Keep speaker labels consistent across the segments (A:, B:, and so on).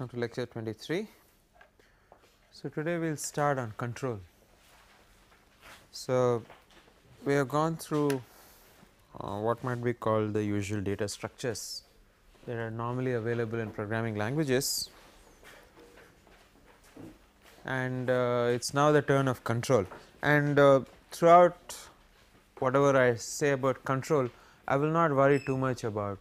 A: welcome to lecture 23. So, today we will start on control. So, we have gone through what might be called the usual data structures that are normally available in programming languages, and it is now the turn of control. And throughout whatever I say about control, I will not worry too much about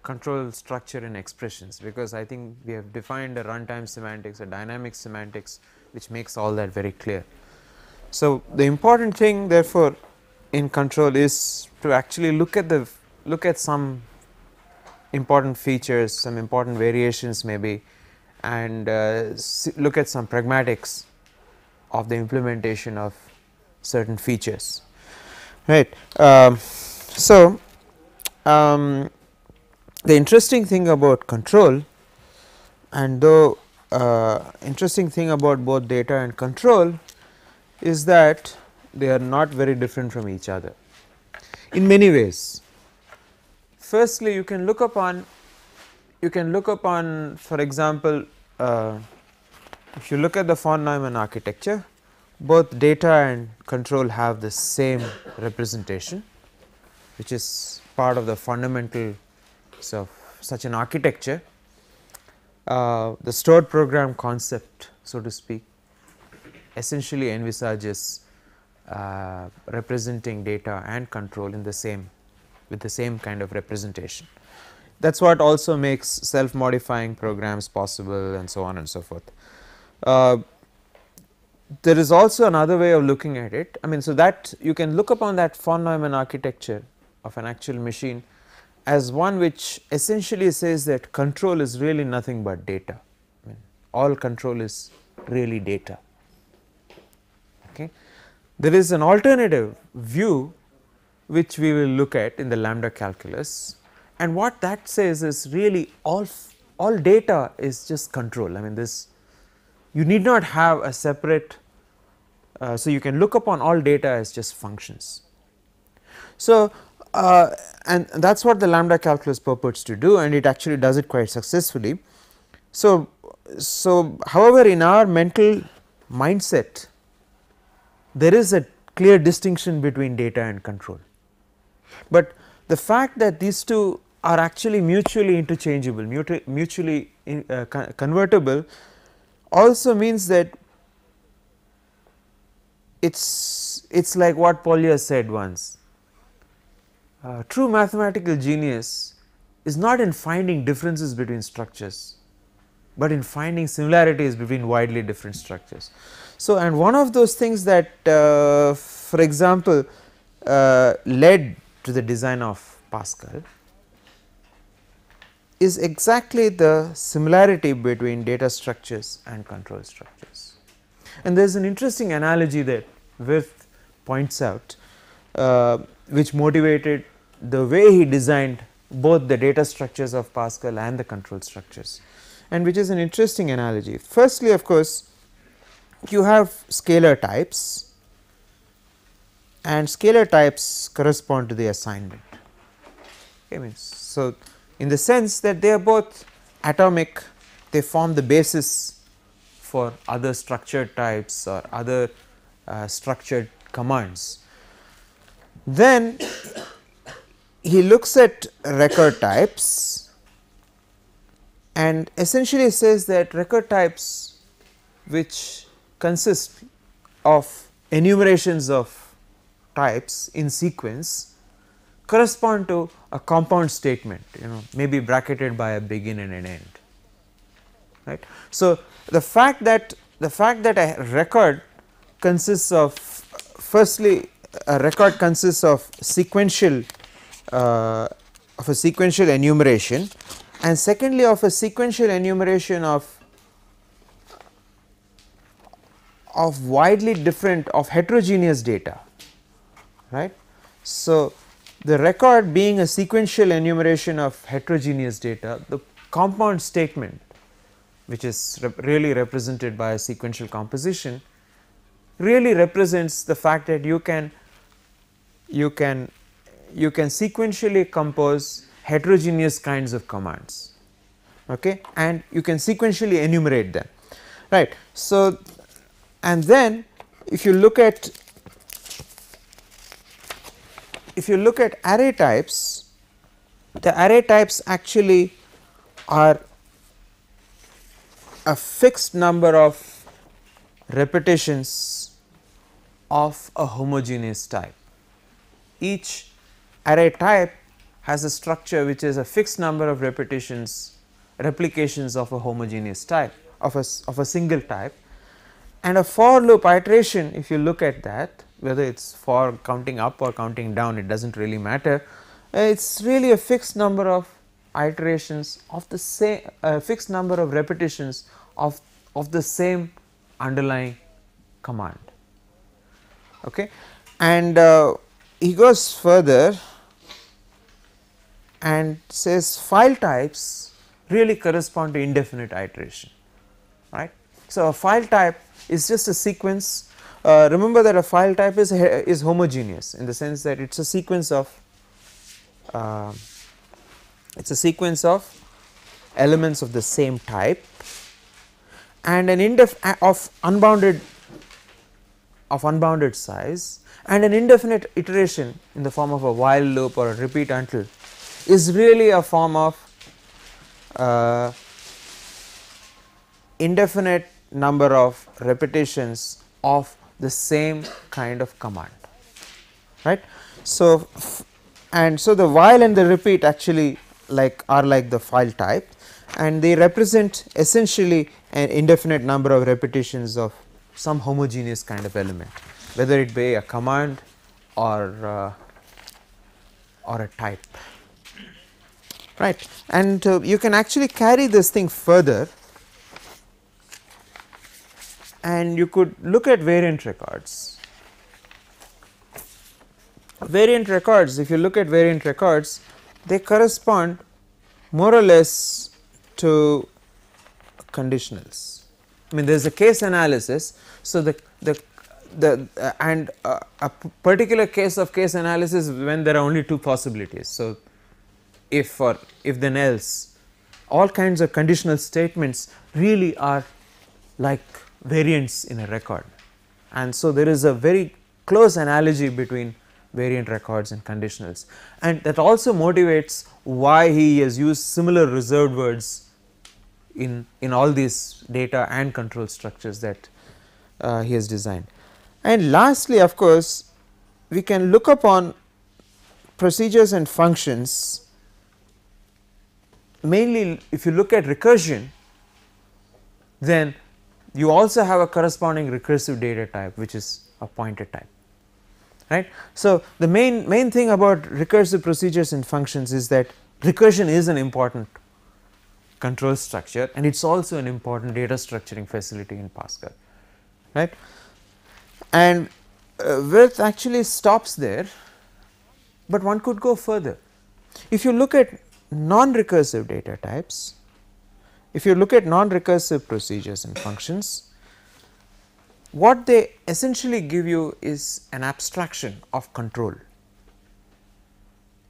A: control structure and expressions, because I think we have defined a runtime semantics, a dynamic semantics, which makes all that very clear. So, the important thing therefore in control is to actually look at some important features, some important variations maybe, and look at some pragmatics of the implementation of certain features, right. The interesting thing about control, and though interesting thing about both data and control, is that they are not very different from each other in many ways. Firstly, you can look upon for example, if you look at the von Neumann architecture, both data and control have the same representation, which is part of the fundamental of such an architecture. The stored program concept, so to speak, essentially envisages representing data and control in the same, with the same kind of representation. That is what also makes self modifying programs possible, and so on and so forth. There is also another way of looking at it. I mean, so that you can look upon that von Neumann architecture of an actual machine as one which essentially says that control is really nothing but data. I mean, all control is really data. Okay. There is an alternative view which we will look at in the lambda calculus, and what that says is really all data is just control. I mean, this you need not have a separate, so you can look upon all data as just functions. So, and that is what the lambda calculus purports to do, and it actually does it quite successfully. So, however, in our mental mindset there is a clear distinction between data and control, but the fact that these two are actually mutually interchangeable, mutually convertible, also means that it's like what Polya said once. True mathematical genius is not in finding differences between structures, but in finding similarities between widely different structures. So, and one of those things that for example led to the design of Pascal is exactly the similarity between data structures and control structures. And there is an interesting analogy that Wirth points out, which motivated the way he designed both the data structures of Pascal and the control structures, and which is an interesting analogy. Firstly, of course, you have scalar types, and scalar types correspond to the assignment. Okay, so, in the sense that they are both atomic, they form the basis for other structured types or other structured commands. Then he looks at record types and essentially says that record types which consist of enumerations of types in sequence correspond to a compound statement, maybe bracketed by a begin and an end, right. So, the fact that a record consists of, firstly, a record consists of sequential of a sequential enumeration, and secondly of a sequential enumeration of widely different, of heterogeneous data, right. So, the record being a sequential enumeration of heterogeneous data, the compound statement, which is really represented by a sequential composition, really represents the fact that you can sequentially compose heterogeneous kinds of commands. okay, and you can sequentially enumerate them, right. So, and then if you look at array types, the array types actually are a fixed number of repetitions of a homogeneous type. Each array type has a structure which is a fixed number of replications of a homogeneous type, of a single type, and a for loop iteration, if you look at that, whether it is for counting up or counting down, it does not really matter. It is really a fixed number of iterations of the same, fixed number of repetitions of the same underlying command, okay. And he goes further and says file types really correspond to indefinite iteration, right. So, a file type is just a sequence. Remember that a file type is homogeneous in the sense that it is a sequence of elements of the same type, and an of unbounded size, and an indefinite iteration in the form of a while loop or a repeat until is really a form of indefinite number of repetitions of the same kind of command, right. So, and so the while and the repeat actually are like the file type, and they represent essentially an indefinite number of repetitions of some homogeneous kind of element, whether it be a command or a type, right. And you can actually carry this thing further, and you could look at variant records. Variant records, if you look at variant records, they correspond more or less to conditionals. I mean, there is a case analysis. So, a particular case of case analysis when there are only two possibilities. So, if or if then else, all kinds of conditional statements really are like variants in a record, and so there is a very close analogy between variant records and conditionals, and that also motivates why he has used similar reserved words in all these data and control structures that he has designed. And lastly, of course, we can look upon procedures and functions. Mainly if you look at recursion, then you also have a corresponding recursive data type, which is a pointer type, right. So, the main thing about recursive procedures and functions is that recursion is an important control structure, and it is also an important data structuring facility in Pascal, right. And Wirth actually stops there, but one could go further. If you look at non-recursive data types, if you look at non-recursive procedures and functions, what they essentially give you is an abstraction of control,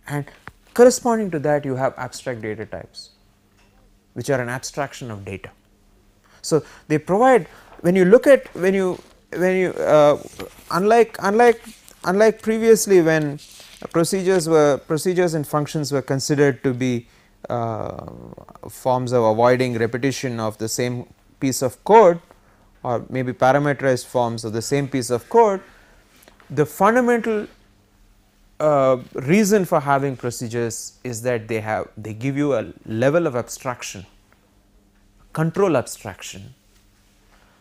A: and corresponding to that you have abstract data types, which are an abstraction of data. So, they provide, when you look at unlike previously when procedures and functions were considered to be forms of avoiding repetition of the same piece of code, or maybe parameterized forms of the same piece of code, the fundamental reason for having procedures is that they give you a level of abstraction, control abstraction,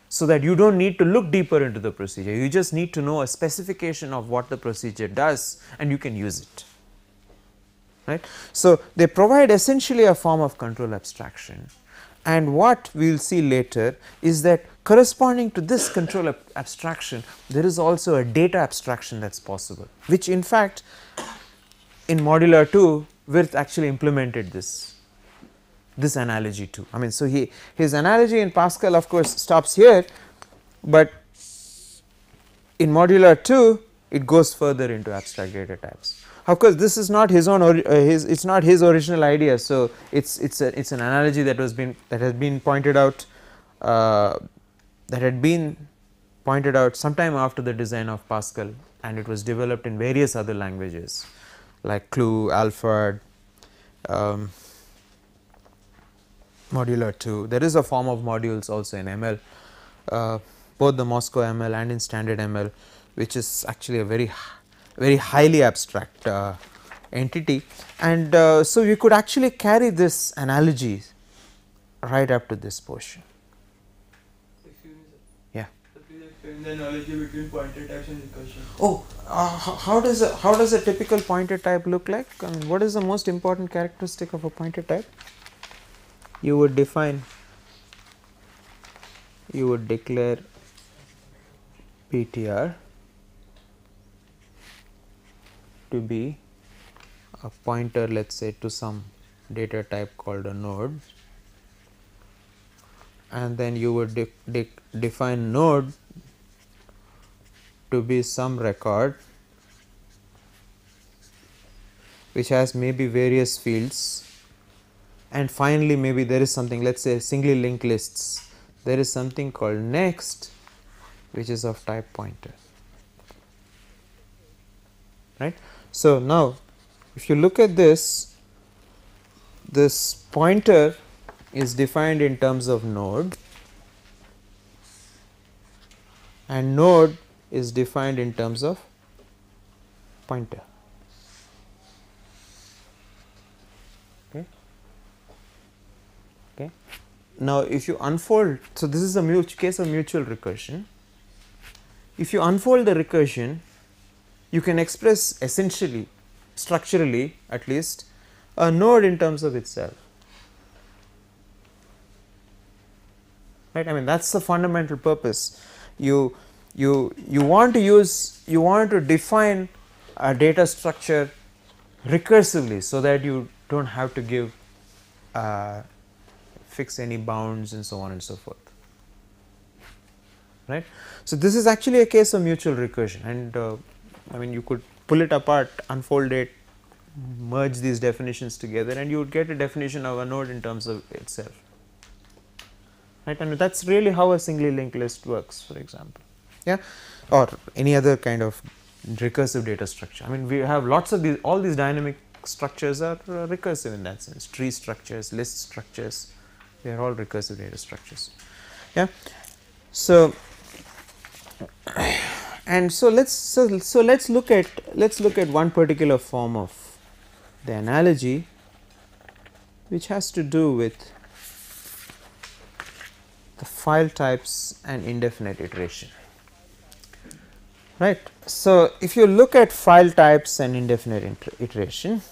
A: so that you do not need to look deeper into the procedure, you just need to know a specification of what the procedure does and you can use it, right. So, they provide essentially a form of control abstraction, and what we will see later is that corresponding to this control abstraction, there is also a data abstraction that is possible, which in fact in modular 2 Wirth actually implemented this analogy too. I mean, so his analogy in Pascal of course stops here, but in modular 2 it goes further into abstract data types. of course this is not his own it's not his original idea. So it's an analogy that has been pointed out sometime after the design of Pascal, and it was developed in various other languages like Clue, Alfred, Modular 2. There is a form of modules also in ML, both the Moscow ML and in standard ML, which is actually a very highly abstract entity, and so we could actually carry this analogy right up to this portion. Yeah.
B: Explain the analogy between pointer types and recursion.
A: Oh, how does a typical pointer type look like? I mean, what is the most important characteristic of a pointer type? You would declare PTR to be a pointer, let us say, to some data type called a node, and then you would define node to be some record which has maybe various fields, and finally maybe there is something, let us say singly linked lists, there is something called next which is of type pointer, right. So now if you look at this pointer is defined in terms of node, and node is defined in terms of pointer. Okay. Now if you unfold, so this is a case of mutual recursion. If you unfold the recursion, you can express essentially, structurally at least, a node in terms of itself, right. I mean that is the fundamental purpose. You want to define a data structure recursively, so that you do not have to give fix any bounds and so on and so forth, right. So this is actually a case of mutual recursion, and I mean you could pull it apart, unfold it, merge these definitions together, and you would get a definition of a node in terms of itself, right. And that is really how a singly linked list works, for example, yeah, or any other kind of recursive data structure. I mean we have lots of these, all these dynamic structures are recursive in that sense, tree structures, list structures, they are all recursive data structures, yeah. So and so let's look at one particular form of the analogy which has to do with the file types and indefinite iteration, right. So if you look at file types and indefinite iteration,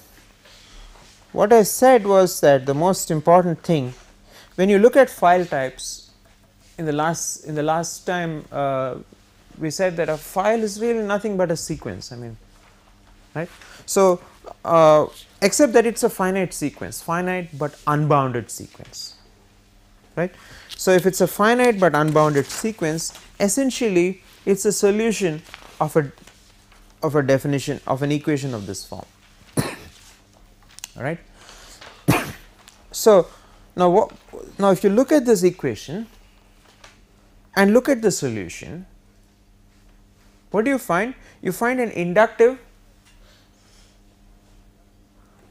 A: what I said was that the most important thing when you look at file types, in the last time we said that a file is really nothing but a sequence, I mean, right. So except that it is a finite sequence, finite but unbounded sequence, right. So if it is a finite but unbounded sequence, essentially it is a solution of a definition of an equation of this form, all right. So now if you look at this equation and look at the solution, what do you find? You find an inductive,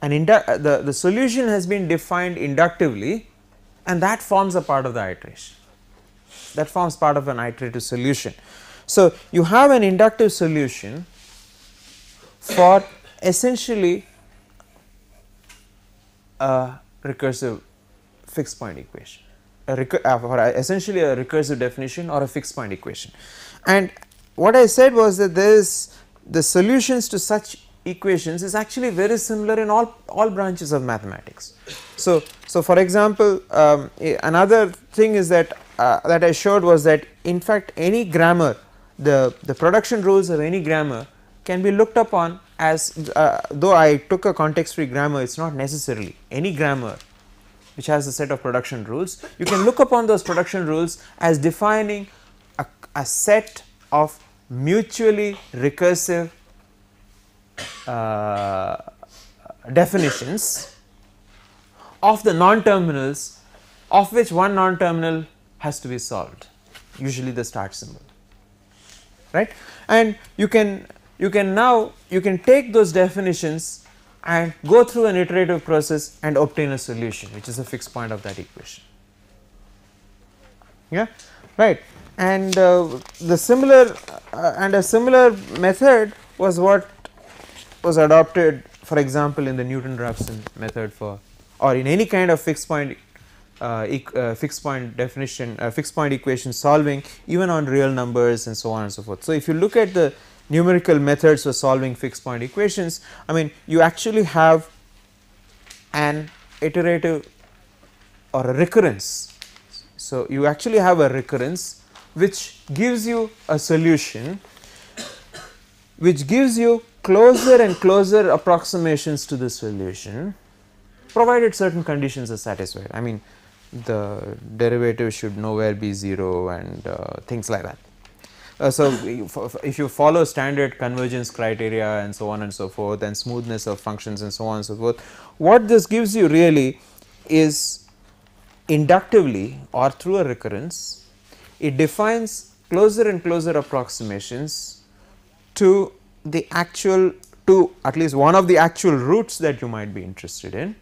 A: the solution has been defined inductively, and that forms a part of the iteration, that forms part of an iterative solution. So you have an inductive solution for essentially a recursive fixed point equation, for essentially a recursive definition or a fixed point equation. And what I said was that there is the solutions to such equations is actually very similar in all branches of mathematics. So for example, another thing is that that I showed was that in fact any grammar, the production rules of any grammar can be looked upon as, though I took a context free grammar, it is not necessarily any grammar which has a set of production rules, you can look upon those production rules as defining a set of mutually recursive definitions of the non-terminals, of which one non-terminal has to be solved, usually the start symbol, right. And you can take those definitions and go through an iterative process and obtain a solution which is a fixed point of that equation, yeah, right. And a similar method was what was adopted, for example, in the Newton-Raphson method for, or in any kind of fixed point definition, fixed point equation solving, even on real numbers and so on and so forth. So, if you look at the numerical methods for solving fixed point equations, I mean, you actually have an iterative or a recurrence. So, you actually have a recurrence which gives you a solution, which gives you closer and closer approximations to the solution, provided certain conditions are satisfied. I mean, the derivative should nowhere be 0 and things like that. So, if you follow standard convergence criteria and so on and so forth, and smoothness of functions and so on and so forth, what this gives you really is inductively or through a recurrence, it defines closer and closer approximations to the actual, to at least one of the actual roots that you might be interested in,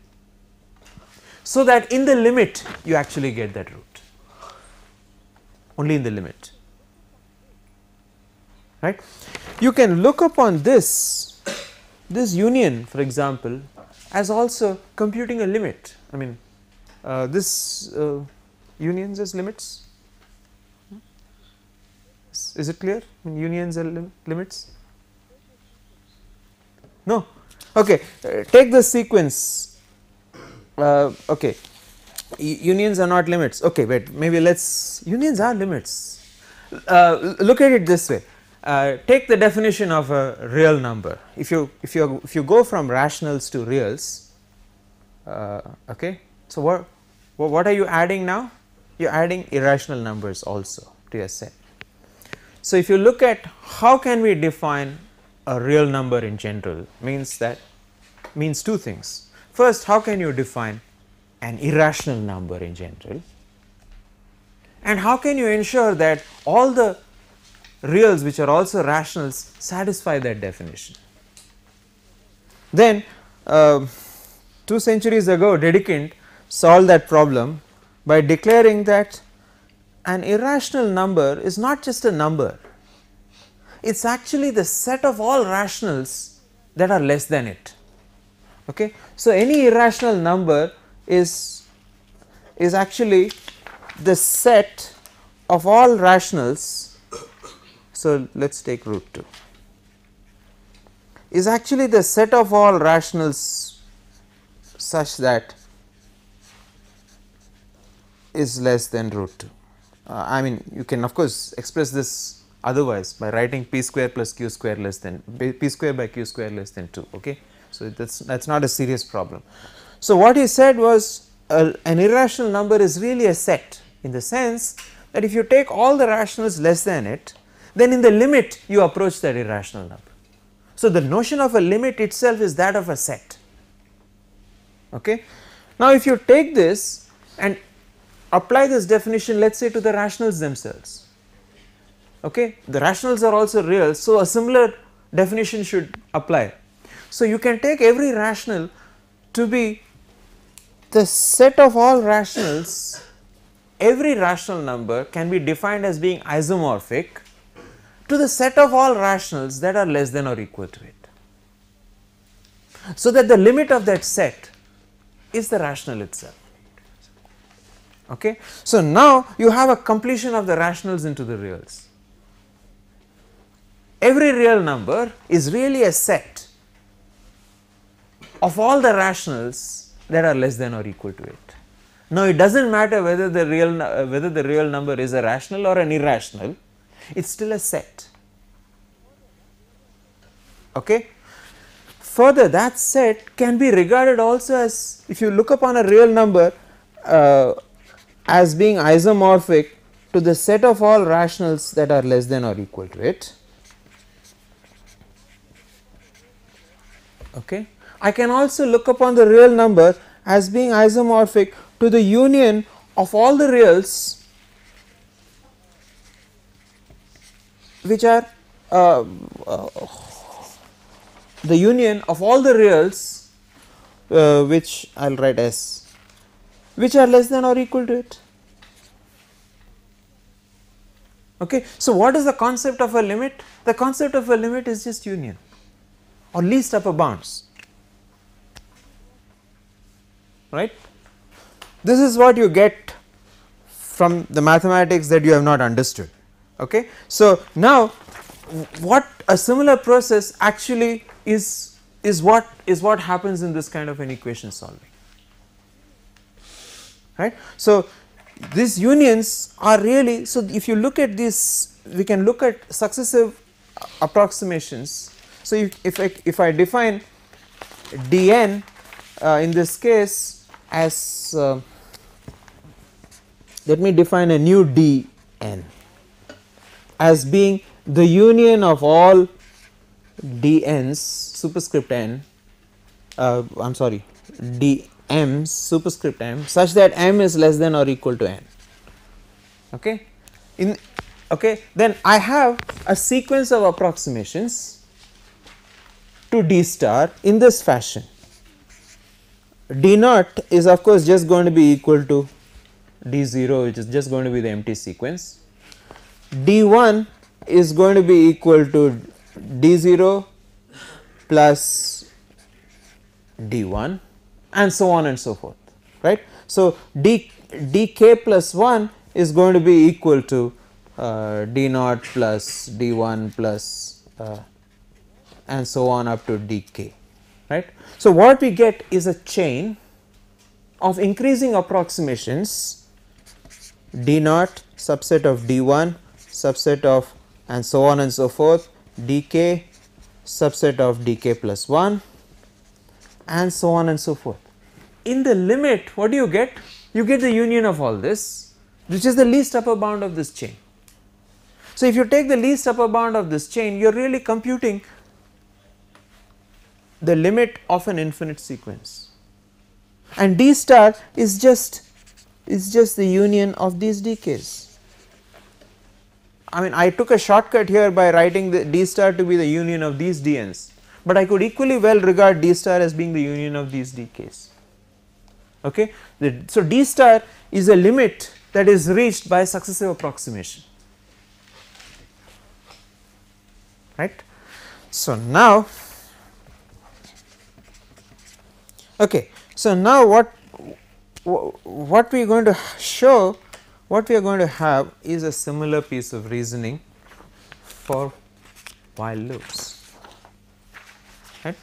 A: so that in the limit you actually get that root, only in the limit, right. You can look upon this union, for example, as also computing a limit. I mean, this unions as limits. Is it clear? I mean, unions are limits? No. Okay. Take the sequence. Okay. Unions are not limits. Okay, wait. Maybe unions are limits. Look at it this way. Take the definition of a real number. If you go from rationals to reals, okay. So what are you adding now? You are adding irrational numbers also to your set. So, if you look at how can we define a real number in general, means two things. First, how can you define an irrational number in general, and how can you ensure that all the reals which are also rationals satisfy that definition. Then 2 centuries ago, Dedekind solved that problem by declaring that an irrational number is not just a number, it is actually the set of all rationals that are less than it. Okay. So, any irrational number is actually the set of all rationals. So, let us take root 2, is actually the set of all rationals such that is less than root 2. I mean, you can of course express this otherwise by writing p square plus q square less than p square by q square less than 2. Okay. So, that is not a serious problem. So, what he said was an irrational number is really a set, in the sense that if you take all the rationals less than it, then in the limit you approach that irrational number. So, the notion of a limit itself is that of a set. Okay. Now, if you take this and apply this definition, let us say, to the rationals themselves. Okay. The rationals are also real, so a similar definition should apply. So, you can take every rational to be the set of all rationals. Every rational number can be defined as being isomorphic to the set of all rationals that are less than or equal to it, so that the limit of that set is the rational itself. Okay. So, now you have a completion of the rationals into the reals. Every real number is really a set of all the rationals that are less than or equal to it. Now, it does not matter whether the real number is a rational or an irrational, it is still a set. Okay. Further, that set can be regarded also as, if you look upon a real number as being isomorphic to the set of all rationals that are less than or equal to it, Okay. I can also look upon the real number as being isomorphic to the union of all the reals which are the union of all the reals which I will write S, which are less than or equal to it. Okay. So, what is the concept of a limit? The concept of a limit is just union or least upper bounds, right. This is what you get from the mathematics that you have not understood. Okay. So, now what a similar process actually is what happens in this kind of an equation solving, right. So, these unions are really, so if you look at this, we can look at successive approximations. So, if I define dn in this case as let me define a new dn as being the union of all dn's superscript n, I am sorry, dm's superscript m such that m is less than or equal to n. Okay. Then I have a sequence of approximations to d star in this fashion. D naught is of course just going to be equal to d0, which is just going to be the empty sequence. D1 is going to be equal to d0 plus d1 and so on and so forth, right. So, dk plus 1 is going to be equal to d naught plus d1 plus and so on up to dk, right. So, what we get is a chain of increasing approximations d naught subset of d1 subset of and so on and so forth, dk subset of dk plus 1 and so on and so forth. In the limit, what do you get? You get the union of all this, which is the least upper bound of this chain. So, if you take the least upper bound of this chain, you are really computing the limit of an infinite sequence, and d star is just the union of these dk's. I mean, I took a shortcut here by writing the d star to be the union of these dn's, but I could equally well regard d star as being the union of these dk's. Okay. So, d star is a limit that is reached by successive approximation, right. So, now okay. So, now what we are going to show, what we are going to have is a similar piece of reasoning for while loops, right.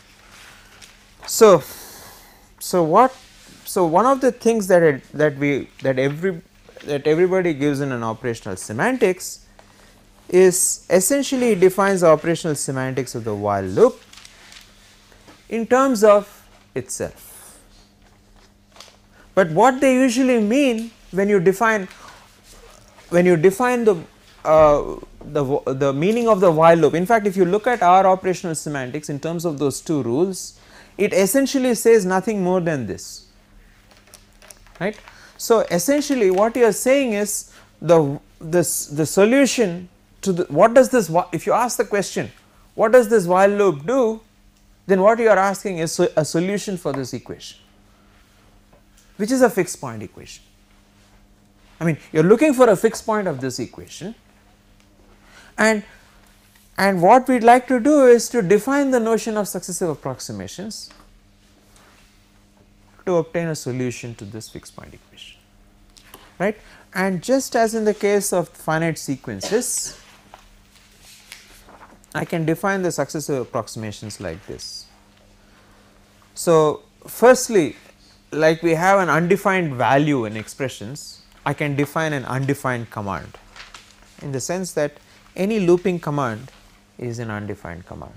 A: So, one of the things that everybody gives in an operational semantics is essentially defines the operational semantics of the while loop in terms of itself. But what they usually mean when you define the meaning of the while loop, in fact, if you look at our operational semantics in terms of those two rules, it essentially says nothing more than this, right. So, essentially what you are saying is the solution to the, what does this, if you ask the question what does this while loop do, then what you are asking is a solution for this equation, which is a fixed point equation. I mean, you are looking for a fixed point of this equation, and what we would like to do is to define the notion of successive approximations to obtain a solution to this fixed point equation, right. And just as in the case of finite sequences, I can define the successive approximations like this. So, firstly, like we have an undefined value in expressions, I can define an undefined command, in the sense that any looping command is an undefined command.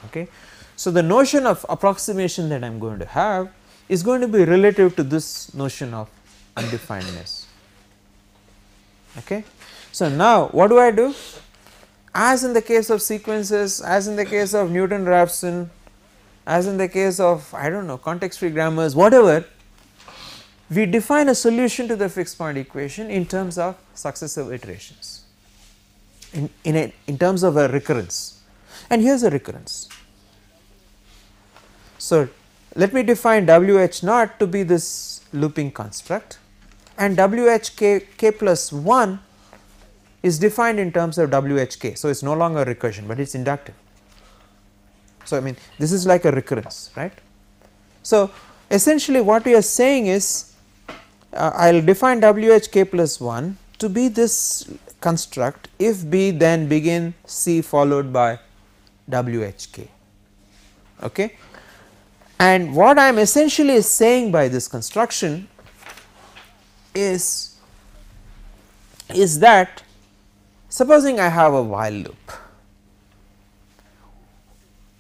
A: Okay. So, the notion of approximation that I am going to have is going to be relative to this notion of undefinedness. Okay. So, now what do I do? As in the case of sequences, as in the case of Newton-Raphson, as in the case of I do not know context free grammars, whatever, we define a solution to the fixed point equation in terms of successive iterations, in terms of a recurrence, and here is a recurrence. So, let me define WH naught to be this looping construct, and WHK plus 1 is defined in terms of WHK. So, it is no longer recursion, but it is inductive. So, I mean this is like a recurrence, right. So, essentially what we are saying is I will define WHK plus 1 to be this construct if B then begin C followed by WHK. Okay. And what I am essentially saying by this construction is that supposing I have a while loop,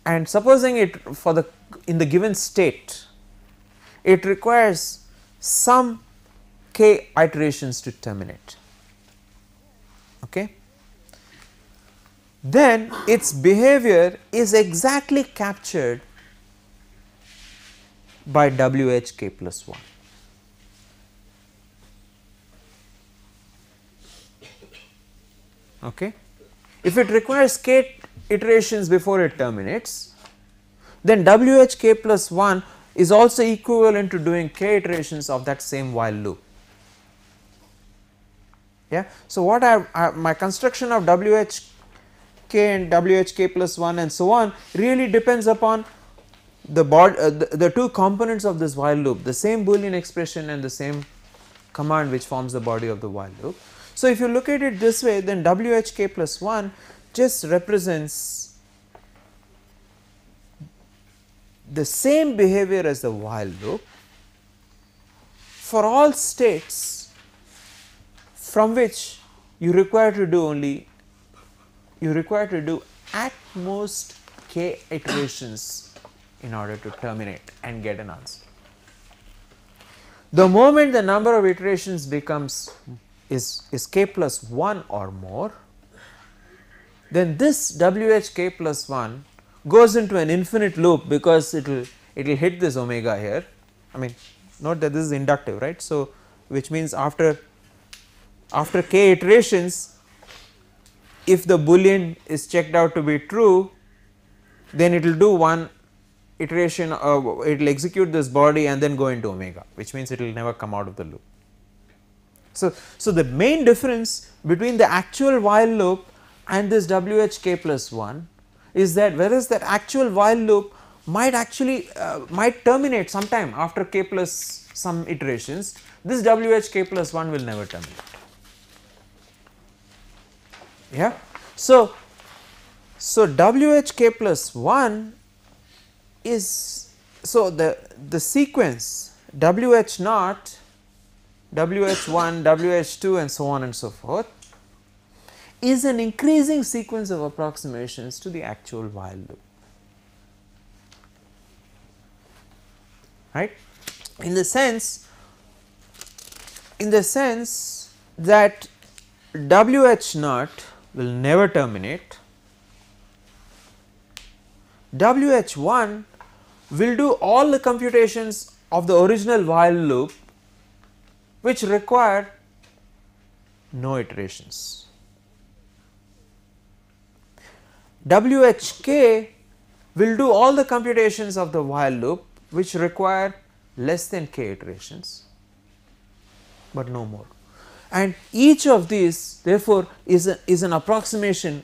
A: and supposing it for the in the given state it requires some k iterations to terminate, okay, then its behavior is exactly captured by WHK plus 1. Okay. If it requires k iterations before it terminates, then WHK plus 1 is also equivalent to doing k iterations of that same while loop. Yeah. So, what my construction of WHK and WHK plus 1 and so on really depends upon the two components of this while loop, the same Boolean expression and the same command which forms the body of the while loop. So, if you look at it this way, then WHK plus 1 just represents the same behavior as the while loop for all states from which you require to do at most k iterations in order to terminate and get an answer. The moment the number of iterations becomes is k plus 1 or more, then this WHK plus 1 goes into an infinite loop because it will hit this omega here. I mean note that this is inductive, right. So, which means after k iterations, if the Boolean is checked out to be true, then it will do one iteration, it will execute this body and then go into omega, which means it will never come out of the loop. So, the main difference between the actual while loop and this WHK plus 1 is that whereas that actual while loop might actually might terminate sometime after k plus some iterations, this WHK plus 1 will never terminate. Yeah. So, WHK plus 1 is, so the sequence WH naught, WH1, WH2 and so on and so forth is an increasing sequence of approximations to the actual while loop, right, in the sense that WH naught will never terminate, WH1 will do all the computations of the original while loop which require no iterations. WHK will do all the computations of the while loop which require less than k iterations, but no more, and each of these therefore is an approximation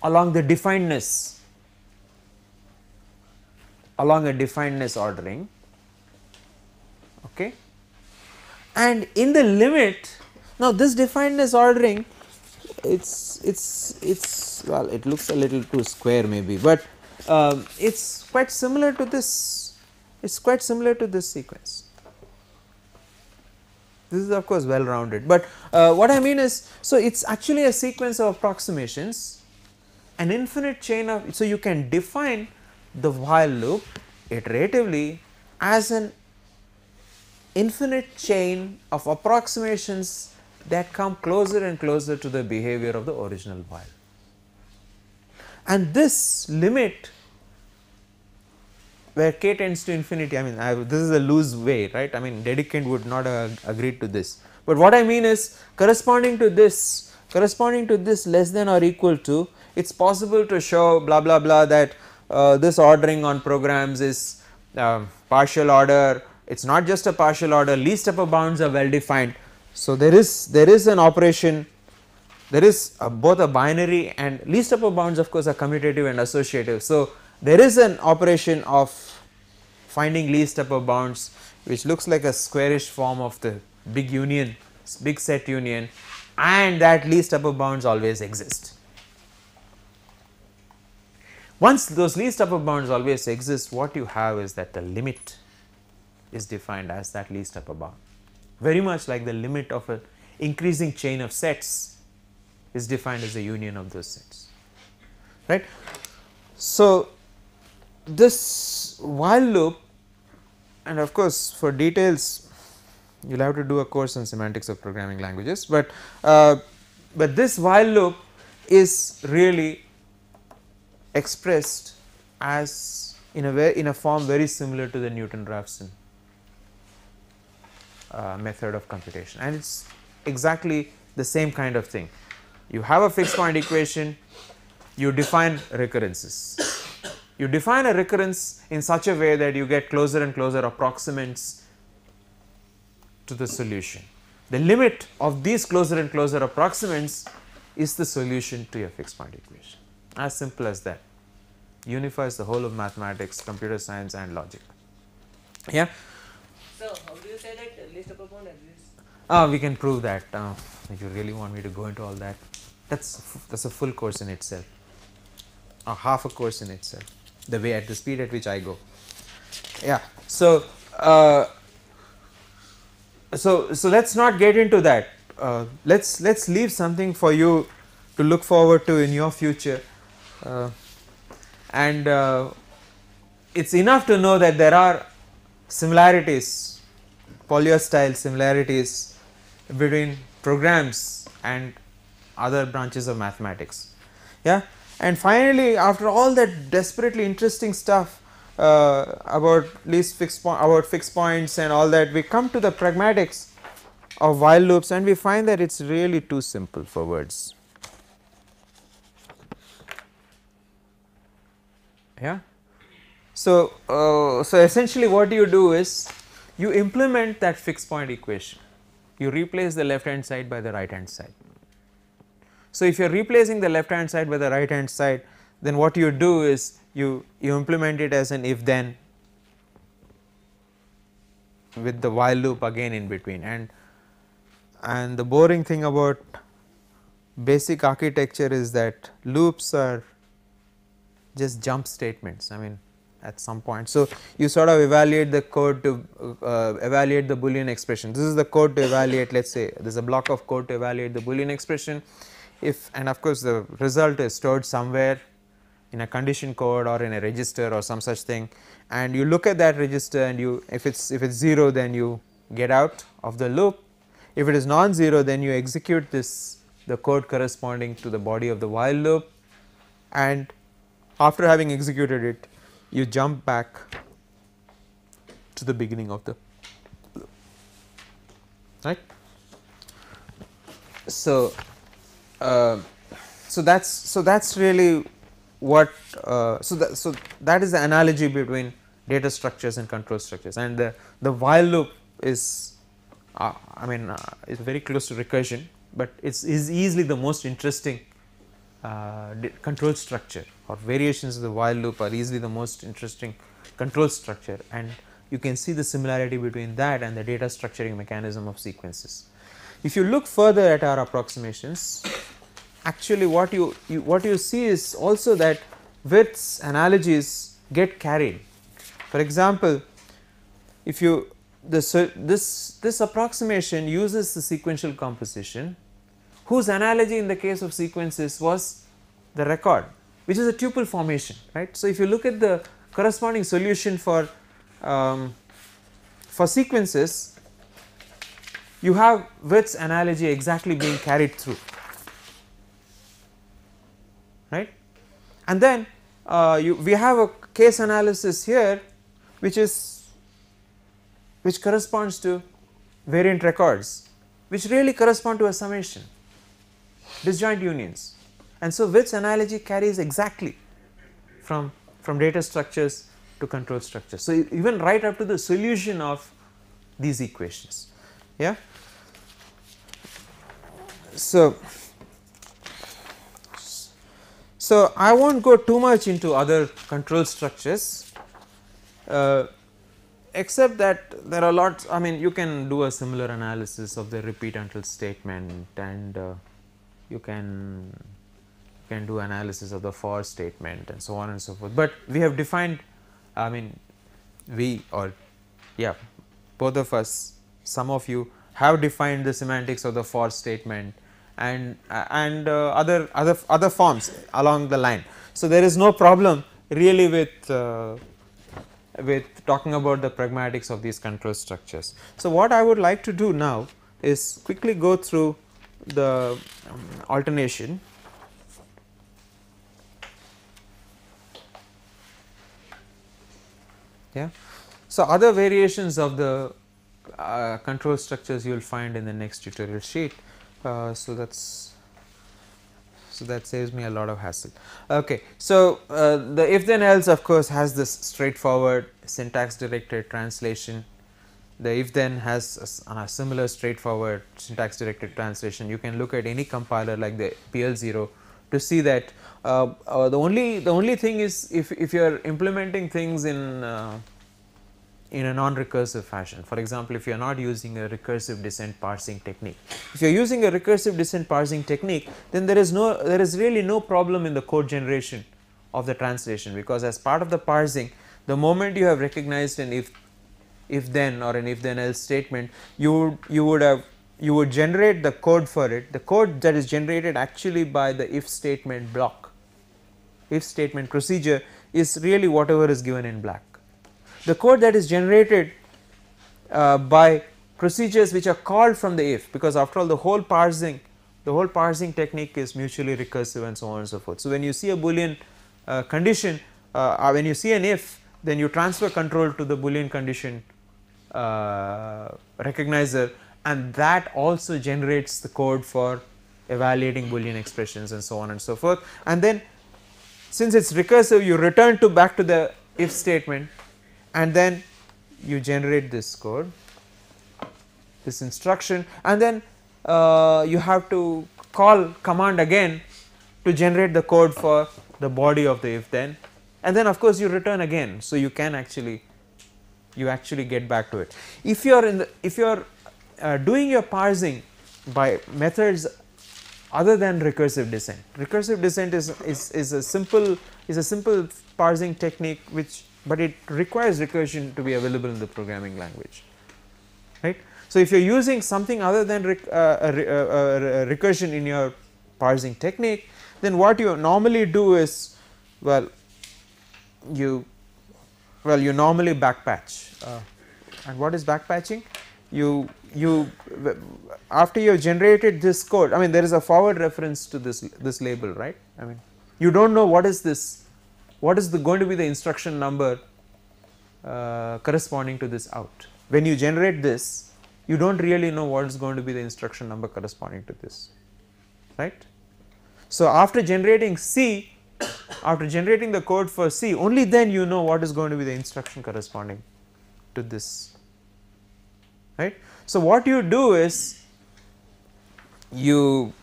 A: along the definedness, along a definedness ordering, okay. And in the limit, now this definedness ordering, it's well, it looks a little too square maybe, but it's quite similar to this, it's quite similar to this sequence. This is of course well rounded, but what I mean is, so it is actually a sequence of approximations, an infinite chain of, so you can define the while loop iteratively as an infinite chain of approximations that come closer and closer to the behavior of the original while. And this limit where k tends to infinity, I mean this is a loose way, right, I mean Dedekind would not have agreed to this, but what I mean is corresponding to this less than or equal to, it is possible to show blah blah blah that this ordering on programs is partial order, it is not just a partial order, least upper bounds are well defined. So there is an operation, there is both a binary and least upper bounds of course are commutative and associative. So there is an operation of finding least upper bounds which looks like a squarish form of the big union, big set union, and that least upper bounds always exist. Once those least upper bounds always exist, what you have is that the limit is defined as that least upper bound, very much like the limit of an increasing chain of sets is defined as a union of those sets, right. So this while loop, and of course for details you will have to do a course on semantics of programming languages, but this while loop is really expressed as in a form very similar to the Newton-Raphson method of computation, and it is exactly the same kind of thing. You have a fixed point equation, you define recurrences. You define a recurrence in such a way that you get closer and closer approximants to the solution. The limit of these closer and closer approximants is the solution to your fixed point equation, as simple as that. Unifies the whole of mathematics, computer science and logic. Yeah.
C: So how do you say that least upper bound exists?
A: We can prove that. If you really want me to go into all that, that's a full course in itself, or half a course in itself, the way at the speed at which I go. Yeah. So so let's not get into that. Let's leave something for you to look forward to in your future, and it's enough to know that there are similarities, Poilievre-style similarities between programs and other branches of mathematics. Yeah. And finally, after all that desperately interesting stuff about fixed points and all that, we come to the pragmatics of while loops, and we find that it is really too simple for words. Yeah. So essentially what you do is you implement that fixed point equation, you replace the left hand side by the right hand side. So if you are replacing the left hand side by the right hand side, then what you do is you implement it as an if then with the while loop again in between, and the boring thing about basic architecture is that loops are just jump statements, I mean at some point. So you sort of evaluate the code to evaluate the Boolean expression. This is the code to evaluate, let us say there is a block of code to evaluate the Boolean expression, and of course the result is stored somewhere in a condition code or in a register or some such thing, and you look at that register, and you if it's 0 then you get out of the loop, if it is non-zero then you execute the code corresponding to the body of the while loop, and after having executed it you jump back to the beginning of the loop, right. So that's really what so that is the analogy between data structures and control structures, and the while loop is is very close to recursion, but it is easily the most interesting control structure, or variations of the while loop are easily the most interesting control structure, and you can see the similarity between that and the data structuring mechanism of sequences. If you look further at our approximations, actually what you see is also that Wirth's analogies get carried. For example, if you this approximation uses the sequential composition, whose analogy in the case of sequences was the record, which is a tuple formation, right. So if you look at the corresponding solution for sequences, you have Wirth's analogy exactly being carried through, right. And then we have a case analysis here which corresponds to variant records, which really correspond to a summation, disjoint unions. And so Witts analogy carries exactly from data structures to control structures. So even right up to the solution of these equations. Yeah. So I won't go too much into other control structures, except that there are lots. I mean, you can do a similar analysis of the repeat until statement, and you can do analysis of the for statement and so on and so forth. But we have defined, I mean, both of us, some of you have defined the semantics of the for statement and other forms along the line. So there is no problem really with talking about the pragmatics of these control structures. So what I would like to do now is quickly go through the alternation. Yeah. So other variations of the control structures you will find in the next tutorial sheet. So that saves me a lot of hassle. Okay. So the if then else of course has this straightforward syntax directed translation. The if then has a similar straightforward syntax directed translation. You can look at any compiler like the PL0 to see that the only thing is if you are implementing things in a non-recursive fashion. For example, if you are not using a recursive descent parsing technique. If you are using a recursive descent parsing technique, then there is really no problem in the code generation of the translation, because as part of the parsing, the moment you have recognized an if then or an if then else statement, you would generate the code for it. The code that is generated actually by the if statement block, if statement procedure, is really whatever is given in black. The code that is generated by procedures which are called from the if, because after all the whole parsing technique is mutually recursive and so on and so forth. So when you see a Boolean condition, when you see an if, then you transfer control to the Boolean condition recognizer, and that also generates the code for evaluating Boolean expressions and so on and so forth. And then since it is recursive, you return back to the if statement, and then you generate this code, this instruction, and then you have to call command again to generate the code for the body of the if then, and then of course you return again. So you can actually get back to it. If you are doing your parsing by methods other than recursive descent, recursive descent is a simple parsing technique but it requires recursion to be available in the programming language, right. So if you are using something other than recursion in your parsing technique, then what you normally do is, you normally backpatch. And what is backpatching? You after you have generated this code, I mean there is a forward reference to this label, right. I mean you do not know what is going to be the instruction number corresponding to this out. When you generate this, you do not really know what is going to be the instruction number corresponding to this, right. So after generating C, after generating the code for C, only then you know what is going to be the instruction corresponding to this, right. So what you do is you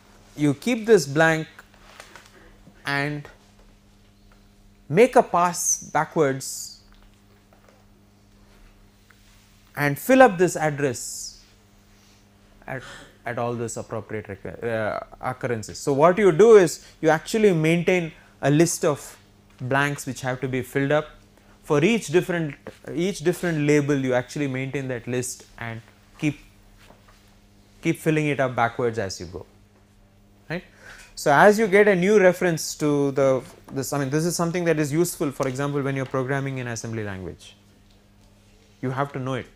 A: keep this blank and make a pass backwards and fill up this address at all this appropriate occurrences. So what you do is you actually maintain a list of blanks which have to be filled up. For each different label, you actually maintain that list and keep filling it up backwards as you go, right. So as you get a new reference to this is something that is useful, for example, when you are programming in assembly language, you have to know it,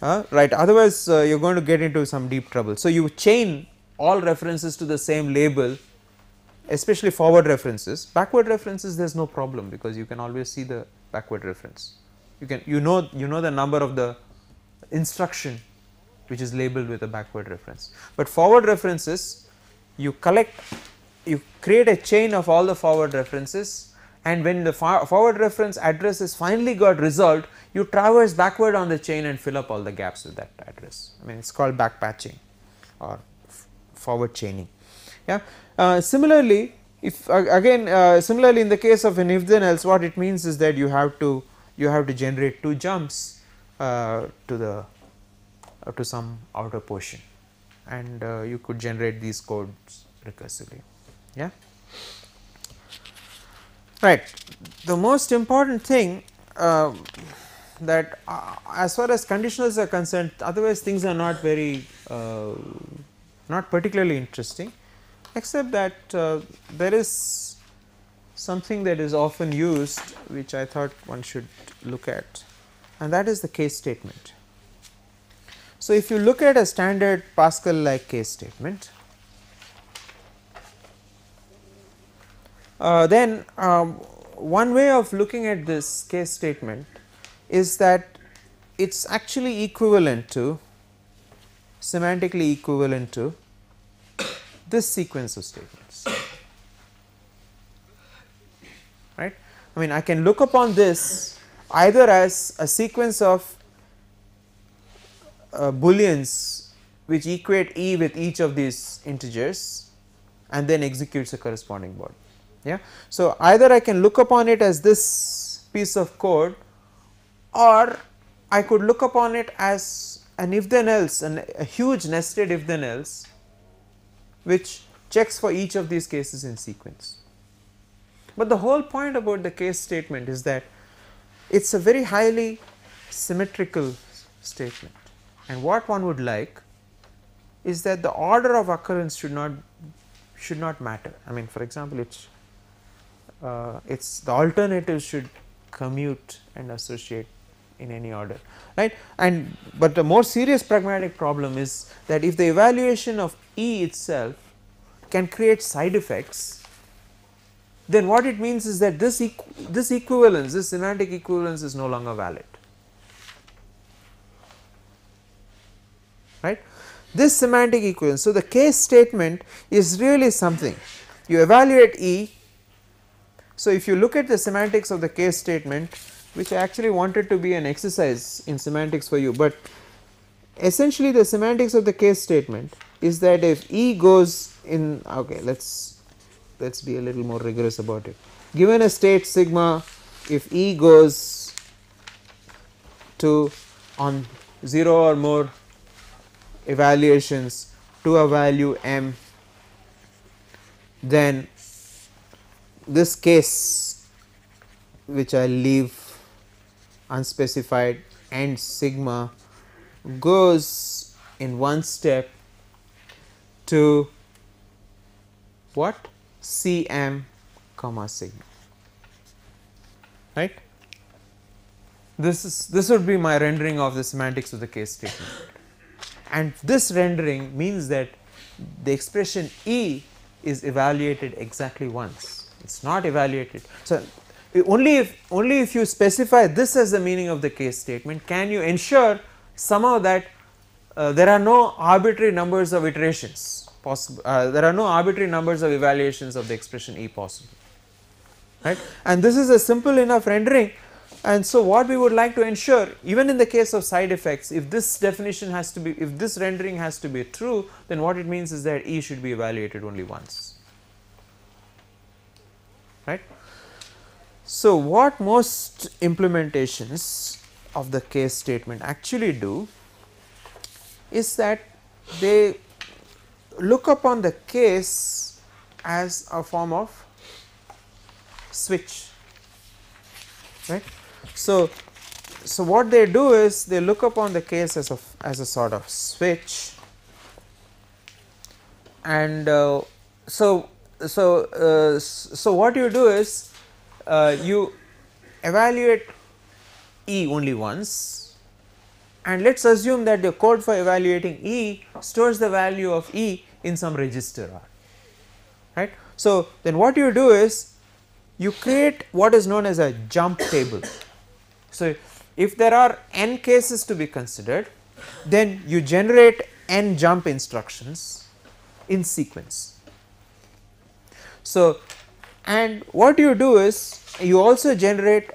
A: right, otherwise you are going to get into some deep trouble. So you chain all references to the same label, especially forward references. Backward references there is no problem, because you can always see the backward reference, you know the number of the instruction which is labeled with a backward reference, but forward references you create a chain of all the forward references, and when the forward reference address is finally got resolved, you traverse backward on the chain and fill up all the gaps with that address. I mean, it is called back patching or forward chaining. Yeah. Similarly, if similarly in the case of an if then else, what it means is that you have to generate 2 jumps to some outer portion, and you could generate these codes recursively. Yeah. Right. The most important thing that as far as conditionals are concerned, otherwise things are not very not particularly interesting, except that there is something that is often used which I thought one should look at, and that is the case statement. So, if you look at a standard Pascal like case statement, then one way of looking at this case statement is that it is actually equivalent to, semantically equivalent to this sequence of statements, right. I mean, I can look upon this either as a sequence of booleans which equate E with each of these integers and then executes a corresponding body. Yeah. So, either I can look upon it as this piece of code, or I could look upon it as an if then else, a huge nested if then else which checks for each of these cases in sequence. But the whole point about the case statement is that it is a very highly symmetrical statement, and what one would like is that the order of occurrence should not matter. I mean, for example, it's the alternatives should commute and associate in any order, right. And but the more serious pragmatic problem is that if the evaluation of E itself can create side effects, then what it means is that this equivalence, this semantic equivalence is no longer valid, right. This semantic equivalence. So, the case statement is really something you evaluate E. So, if you look at the semantics of the case statement, which I actually wanted to be an exercise in semantics for you, but essentially the semantics of the case statement is that if E goes in, okay, let's be a little more rigorous about it. Given a state sigma, if E goes to on 0 or more evaluations to a value m, then this case which I leave unspecified and sigma goes in one step to what? Cm comma sigma, right. This would be my rendering of the semantics of the case statement, and this rendering means that the expression E is evaluated exactly once, it is not evaluated. So, only if you specify this as the meaning of the case statement can you ensure somehow that there are no arbitrary numbers of iterations possible, there are no arbitrary numbers of evaluations of the expression E possible, right. And this is a simple enough rendering, and so what we would like to ensure, even in the case of side effects, if this definition has to be, if this rendering has to be true, then what it means is that E should be evaluated only once, right. So, what most implementations of the case statement actually do is that they look upon the case as a form of switch, right. So, what they do is they look upon the case as a sort of switch, and so what you do is you evaluate E only once, and let us assume that the code for evaluating E stores the value of E in some register R, right. So, then what you do is you create what is known as a jump table. So, if there are n cases to be considered, then you generate n jump instructions in sequence. So, and what you do is you also generate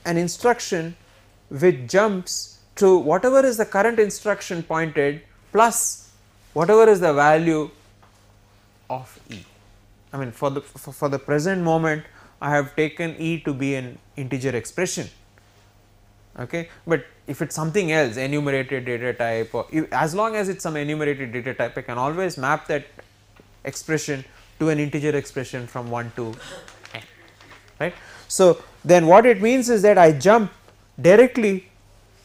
A: an instruction which jumps to whatever is the current instruction pointed plus whatever is the value of E. I mean, for the present moment I have taken E to be an integer expression, okay, but if it is something else, enumerated data type, or as long as it is some enumerated data type, I can always map that expression to an integer expression from 1 to n, right. So, then what it means is that I jump directly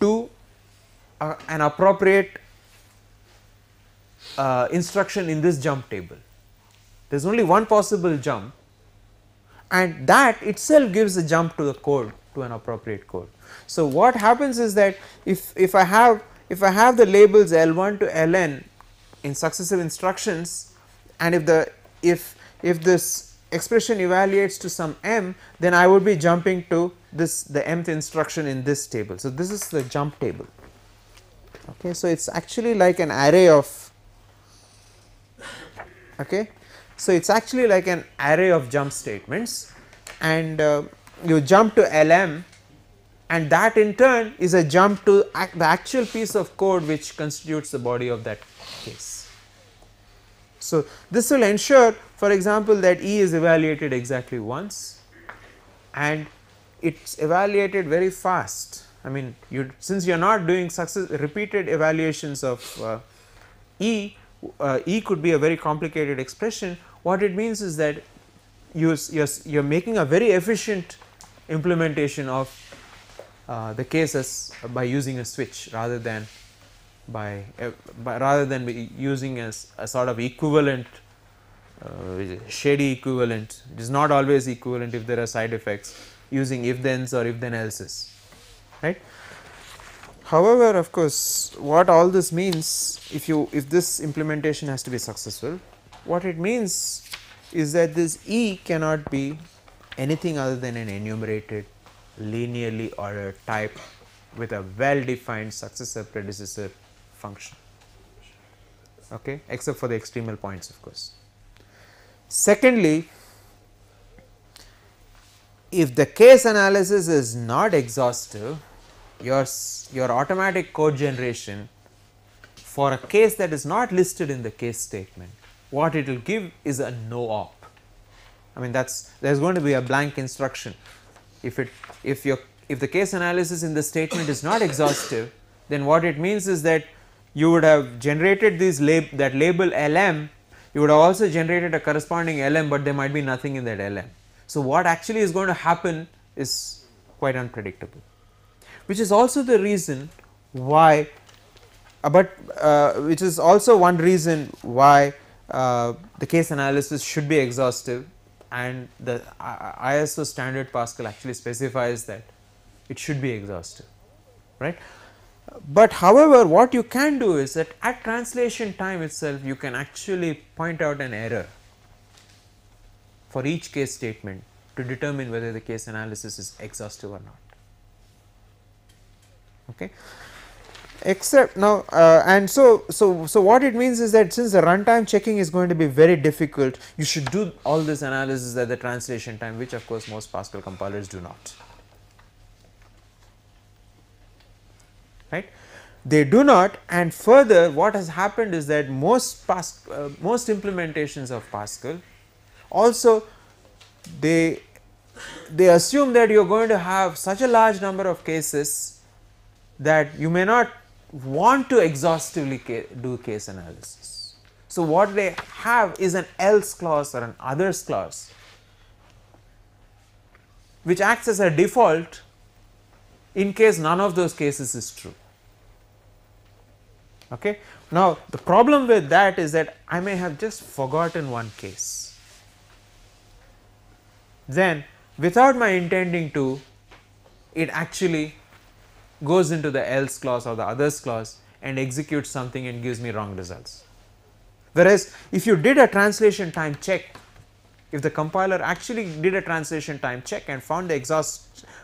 A: to an appropriate instruction in this jump table. There is only one possible jump, and that itself gives a jump to the code, to an appropriate code. So, what happens is that if I have the labels L1 to Ln in successive instructions, and if this expression evaluates to some m, then I would be jumping to the mth instruction in this table. So, this is the jump table. Okay, so it is actually like an array of, okay, so it is actually like an array of jump statements, and you jump to Lm, and that in turn is a jump to the actual piece of code which constitutes the body of that case. So, this will ensure, for example, that E is evaluated exactly once, and it is evaluated very fast. I mean, since you are not doing repeated evaluations of E, E could be a very complicated expression. What it means is that you are making a very efficient implementation of the cases by using a switch rather than using a sort of equivalent, shady equivalent. It is not always equivalent if there are side effects, using if thens or if then else's, right. However, of course, what all this means, if this implementation has to be successful, what it means is that this E cannot be anything other than an enumerated linearly ordered type with a well defined successor predecessor function, okay, except for the extremal points, of course. Secondly, if the case analysis is not exhaustive, your automatic code generation for a case that is not listed in the case statement, what it will give is a no op. I mean, there is going to be a blank instruction. If the case analysis in the statement is not exhaustive, then what it means is that you would have generated that label Lm, you would have also generated a corresponding Lm, but there might be nothing in that Lm. So, what actually is going to happen is quite unpredictable, which is also the reason why, which is also one reason why the case analysis should be exhaustive, and the ISO standard Pascal actually specifies that it should be exhaustive, right. But however, what you can do is that at translation time itself you can actually point out an error for each case statement to determine whether the case analysis is exhaustive or not, okay. Except now and so what it means is that since the runtime checking is going to be very difficult, you should do all this analysis at the translation time, which of course most Pascal compilers do not, right. They do not, and further what has happened is that most implementations of Pascal also they assume that you are going to have such a large number of cases that you may not want to exhaustively do case analysis. So, what they have is an else clause or an others clause which acts as a default in case none of those cases is true, okay. Now, the problem with that is that I may have just forgotten one case, then without my intending to, it actually goes into the else clause or the others clause and executes something and gives me wrong results. Whereas, if you did a translation time check, if the compiler actually did a translation time check and found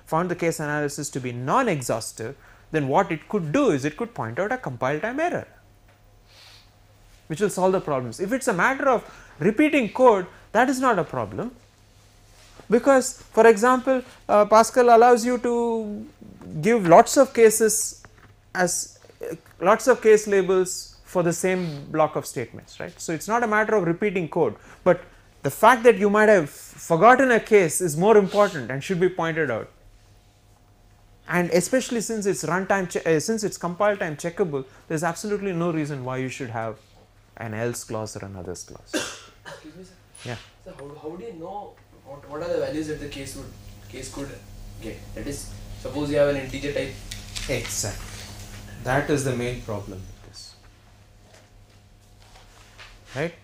A: found the case analysis to be non-exhaustive, then what it could do is it could point out a compile time error, which will solve the problems. If it is a matter of repeating code, that is not a problem, because for example, Pascal allows you to give lots of cases as lots of case labels for the same block of statements, right. So, it is not a matter of repeating code, but the fact that you might have forgotten a case is more important and should be pointed out, and especially since it's runtime since it's compile time checkable, there is absolutely no reason why you should have an else clause or an others clause.
D: Excuse me, sir.
A: Yeah.
D: So how do you know what are the values that the case could get? That is, suppose you have an integer type.
A: Exactly. That is the main problem with this, right.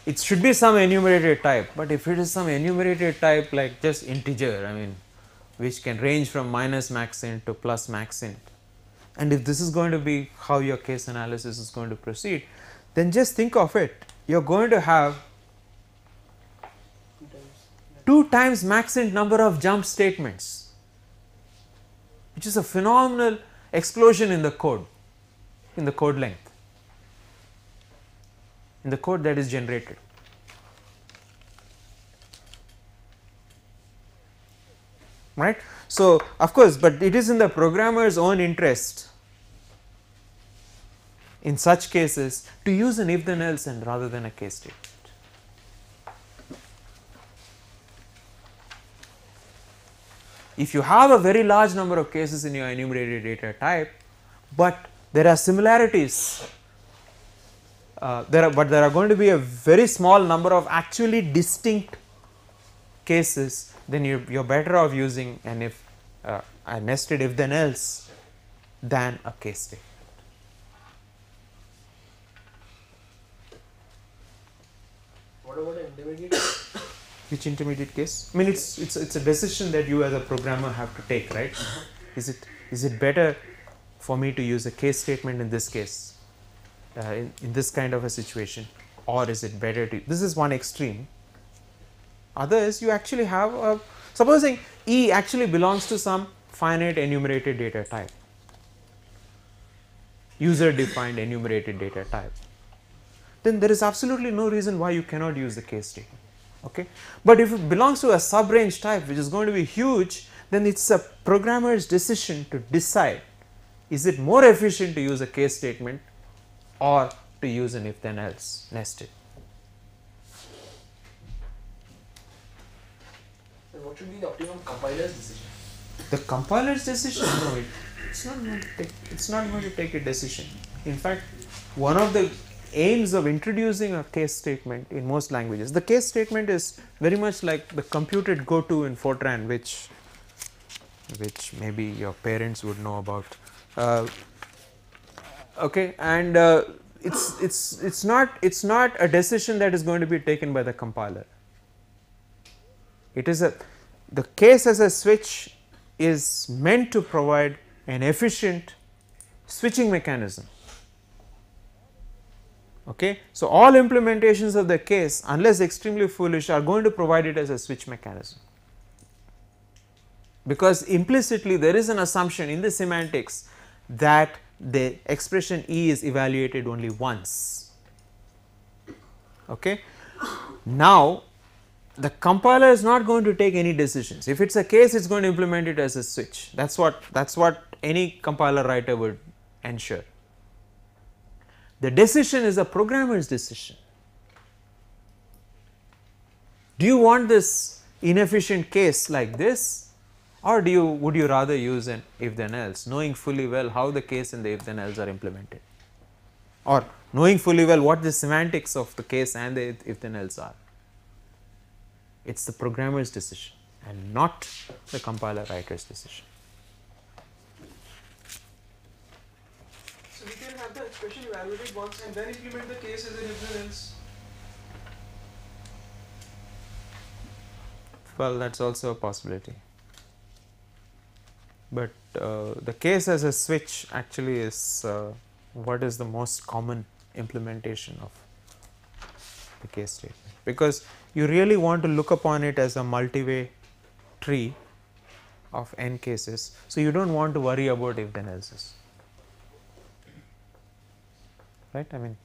A: It should be some enumerated type, but if it is some enumerated type like just integer, I mean, which can range from minus maxint to plus maxint, and if this is going to be how your case analysis is going to proceed, then just think of it, you are going to have 2 times maxint number of jump statements, which is a phenomenal explosion in the code, in the code length, in the code that is generated. Right. So, of course, but it is in the programmer's own interest in such cases to use an if then else and rather than a case statement. If you have a very large number of cases in your enumerated data type, but there are similarities, there are going to be a very small number of actually distinct cases, then you're better off using an a nested if then else than a case statement.
D: What about an intermediate?
A: Which intermediate case? I mean, it's a decision that you as a programmer have to take, right? Is it better for me to use a case statement in this case, in this kind of a situation, or is it better to? This is one extreme. Others, you actually have supposing E actually belongs to some finite enumerated data type, user defined enumerated data type, then there is absolutely no reason why you cannot use the case statement. Okay. But if it belongs to a sub-range type which is going to be huge, then it is a programmer's decision to decide, is it more efficient to use a case statement or to use an if then else nested.
D: Then what should be the optimum compiler's decision?
A: The compiler's decision, no, it's not going to take a decision. In fact, one of the aims of introducing a case statement in most languages, the case statement is very much like the computed goto in Fortran, which maybe your parents would know about. Okay, and it's not a decision that is going to be taken by the compiler. It is the case as a switch is meant to provide an efficient switching mechanism. Okay. So, all implementations of the case, unless extremely foolish, are going to provide it as a switch mechanism, because implicitly there is an assumption in the semantics that the expression E is evaluated only once. Okay. Now, the compiler is not going to take any decisions. If it is a case, it is going to implement it as a switch. That is what any compiler writer would ensure. The decision is a programmer's decision. Do you want this inefficient case like this, or would you rather use an if then else, knowing fully well how the case and the if then else are implemented, or knowing fully well what the semantics of the case and the if then else are? It is the programmer's decision and not the compiler writer's decision.
B: So we can have the expression evaluated once and then implement the case as an if then else.
A: Well, that is also a possibility, but the case as a switch actually is what is the most common implementation of the case statement, because you really want to look upon it as a multi-way tree of n cases. So, you do not want to worry about if then else's, right. I mean,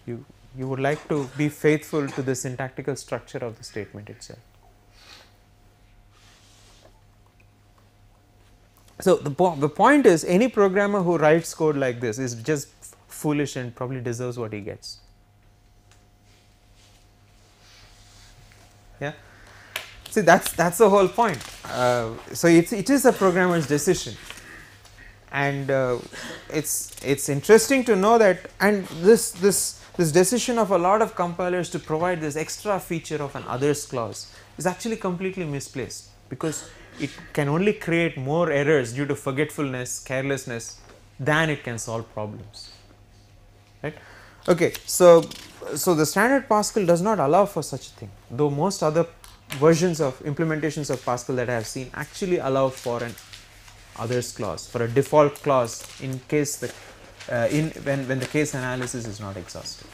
A: you would like to be faithful to the syntactical structure of the statement itself. So, the point is, any programmer who writes code like this is just foolish and probably deserves what he gets. Yeah. See, that's the whole point. So, it is a programmer's decision, and it's interesting to know that, and this decision of a lot of compilers to provide this extra feature of an others clause is actually completely misplaced, because it can only create more errors due to forgetfulness, carelessness, than it can solve problems, right. Okay, so the standard Pascal does not allow for such a thing, though most other versions of implementations of Pascal that I have seen actually allow for an others clause, for a default clause in case that when the case analysis is not exhaustive.